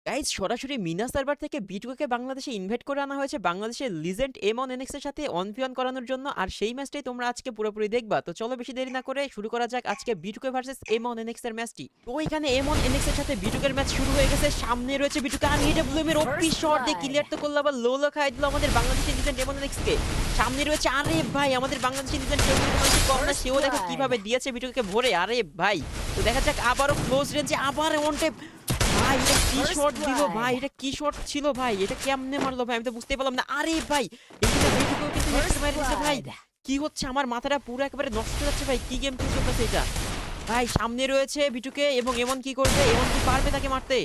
Guys সরাসরি Mina server থেকে বিটুকে বাংলাদেশে ইনভাইট করে আনা হয়েছে বাংলাদেশের লিজেন্ড এমন এনএক্স এর সাথে অন ভি অন করানোর জন্য। আর সেই ম্যাচটাই তোমরা আজকে পুরোপুরি দেখবা। তো চলো বেশি দেরি না করে শুরু করা যাক আজকে বিটুকে ভার্সেস এমন এনএক্স এর ম্যাচটি। তো এখানে এমন এনএক্স এর সাথে বিটুকের ম্যাচ শুরু হয়ে গেছে। সামনে রয়েছে বিটুকে আর এডব্লিউএম এর ওপি শট দিয়ে ক্লিয়ার তো করলো, আবার লো লো খাই দিল আমাদের বাংলাদেশের লিজেন্ড এমন এনএক্স কে। সামনে রয়েছে আরে ভাই আমাদের বাংলাদেশের লিজেন্ড কম না, সেও দেখো কিভাবে দিয়েছে বিটুকে ভরে। আরে ভাই তো দেখা যাক আবারও ক্লোজ রেঞ্জে আবার ওয়ান ট্যাপ। ভাই এটা কি শট দিল ভাই, এটা কি শট ছিল ভাই, এটা কেমনে মারলো ভাই আমি তো বুঝতে পারলাম না। আরে ভাই এখানে বিটুকেও কিন্তু হেডশট মেরে দিয়েছে ভাই। কি হচ্ছে আমার মাথাটা পুরো একেবারে নষ্ট হয়ে যাচ্ছে ভাই, কি গেম প্লে চলতেছে এটা ভাই। সামনে রয়েছে বিটুকে এবং এমন কি করবে, এমন কি পারবে তাকে মারতে?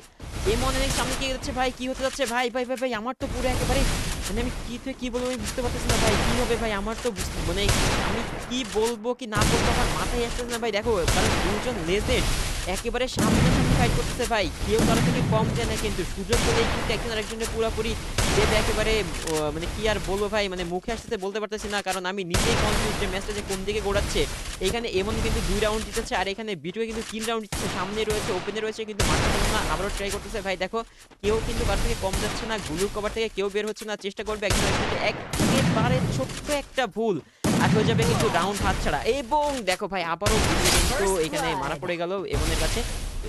এমন অনেক সামনে কি যাচ্ছে ভাই, কি হতে যাচ্ছে ভাই ভাই ভাই ভাই আমার তো পুরো একেবারে মানে আমি কি থেকে কি বলবো আমি বুঝতে পারতেছি না ভাই, কি হবে ভাই আমার তো মানে আমি কি বলবো কি না বলবো আমার মাথায় আসতেছে না ভাই। দেখো কারণ দুজন লেজেন্ড একেবারে সামনাসামনি ফাইট করতেছে ভাই, কেউ কারো থেকে কম যায় না, কিন্তু সুযোগ পেলেই কিন্তু একজন আরেকজনের পুরোপুরি দেবে একেবারে। মানে কি আর বলবো ভাই, মানে মুখে আসতে বলতে পারতেছি না, কারণ আমি নিজেই কনফিউজ যে ম্যাচটা যে কোন দিকে গোড়াচ্ছে। এখানে এমন কিন্তু 2 রাউন্ড জিতেছে আর এখানে বিটুয়ে কিন্তু 3 রাউন্ড জিতেছে। সামনে রয়েছে ওপেনে রয়েছে কিন্তু মারতে পারলো না, আবারও ট্রাই করতেছে ভাই। দেখো কেউ কিন্তু কার থেকে কম যাচ্ছে না, গুলুর কভার থেকে কেউ বের হচ্ছে না, চেষ্টা করবে একজন আরেকজনকে, একেবারে ছোট্ট একটা ভুল আর হয়ে যাবে কিন্তু রাউন্ড হাতছাড়া। এবং দেখো ভাই আবারও কিন্তু এখানে মারা পড়ে গেল এমনের কাছে।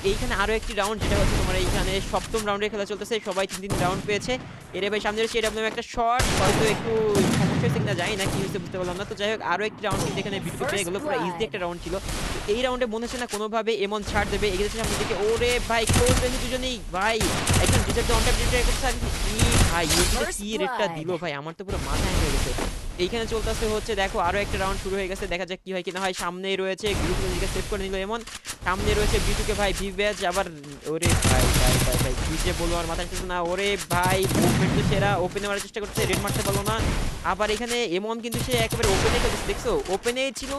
এইখানে আরো একটি রাউন্ড যেটা হচ্ছে তোমার এইখানে সপ্তম রাউন্ডের খেলা চলতেছে, সবাই 3 রাউন্ড পেয়েছে। এর ভাই সামনে রয়েছে এডব্লিউএম একটা শট, হয়তো একটু সমস্যা হচ্ছে কিনা জানি না, কি হয়েছে বুঝতে পারলাম না। তো যাই হোক আরো একটি রাউন্ড কিন্তু এখানে বিটুকে পেয়ে গেল, পুরো ইজি একটা রাউন্ড ছিল। এই রাউন্ডে মনে হচ্ছে না কোনোভাবে এমন ছাড় দেবে, এগিয়েছে সামনের দিকে। ওরে ভাই ক্লোজ রেঞ্জ দুজনেই ভাই, একজন ডিজার্ভ অন ট্যাপ ট্রাই করছে আর কি ভাই ইউটিতে কি রেটটা দিল ভাই, আমার তো পুরো মাথা হ্যাং হয়ে গেছে। এইখানে চলতেছে হচ্ছে দেখো আরো একটা রাউন্ড শুরু হয়ে গেছে, দেখা যাক কি হয় কিনা হয়। সামনেই রয়েছে গ্রুপের দিকে সেভ করে নিল এমন, সামনে রয়েছে বিটুকে ভাই ভিভ্যাজ আবার। ওরে ভাই ভাই ভাই ভাই কি যে বলবো আমার মাথায় আসছে না। ওরে ভাই মুভমেন্ট তো সেরা, ওপেনে মারার চেষ্টা করছে, রেড মারতে পারলো না। আবার এখানে এমন কিন্তু সে একেবারে ওপেনে খেলছে, দেখছো ওপেনে ছিল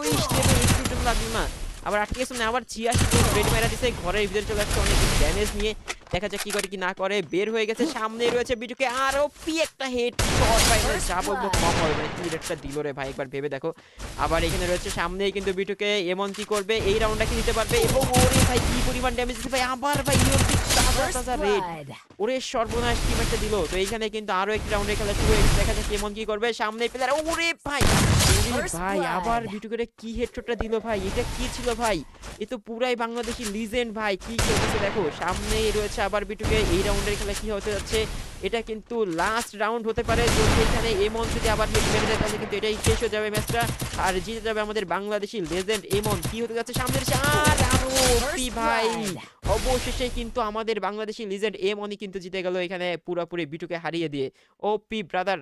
একটু লাগলো না, আবার আটকে গেছে না, আবার 86 রেড মারা দিছে, ঘরের ভিতরে চলে আসছে অনেক ড্যামেজ নিয়ে। দেখা যাক কি করে কি না করে, বের হয়ে গেছে। সামনে রয়েছে বিটুকে আর ওপি একটা হেড শট ভাই, মানে যা বলবো কম হবে, মানে কি রেটটা দিল রে ভাই একবার ভেবে দেখো। আবার এখানে রয়েছে সামনেই কিন্তু বিটুকে এমন কি করবে, এই রাউন্ডটা কি নিতে পারবে? এবং ওরে ভাই কি পরিমাণ ড্যামেজ দিছে ভাই, আবার ভাই তাজা রেড, ওরে সর্বনাশ কি একটা দিল। তো এইখানে কিন্তু আরো একটি রাউন্ডের খেলা শুরু হয়ে গেছে, দেখা যাক এমন কি করবে। সামনে প্লেয়ার ওরে ভাই, ওরে ভাই আবার বিটুকে কি হেডশটটা দিল ভাই, এটা কি ছিল ভাই? এ তো পুরাই বাংলাদেশি লিজেন্ড ভাই, কি খেলতেছে দেখো। সামনেই রয়েছে আবার বিটুকে, এই রাউন্ডের খেলা কি হতে যাচ্ছে? এটা কিন্তু লাস্ট রাউন্ড হতে পারে, যদি এখানে এমন যদি আবার হিট মেরে দেয় তাহলে কিন্তু এটাই শেষ হয়ে যাবে ম্যাচটা, আর জিতে যাবে আমাদের বাংলাদেশি লেজেন্ড এমন। কি হতে যাচ্ছে সামনে আর আরো ভাই, অবশেষে কিন্তু আমাদের বাংলাদেশি লিজেন্ড এমনই কিন্তু জিতে গেল এখানে পুরোপুরি বিটুকে হারিয়ে দিয়ে। ওপি ব্রাদার।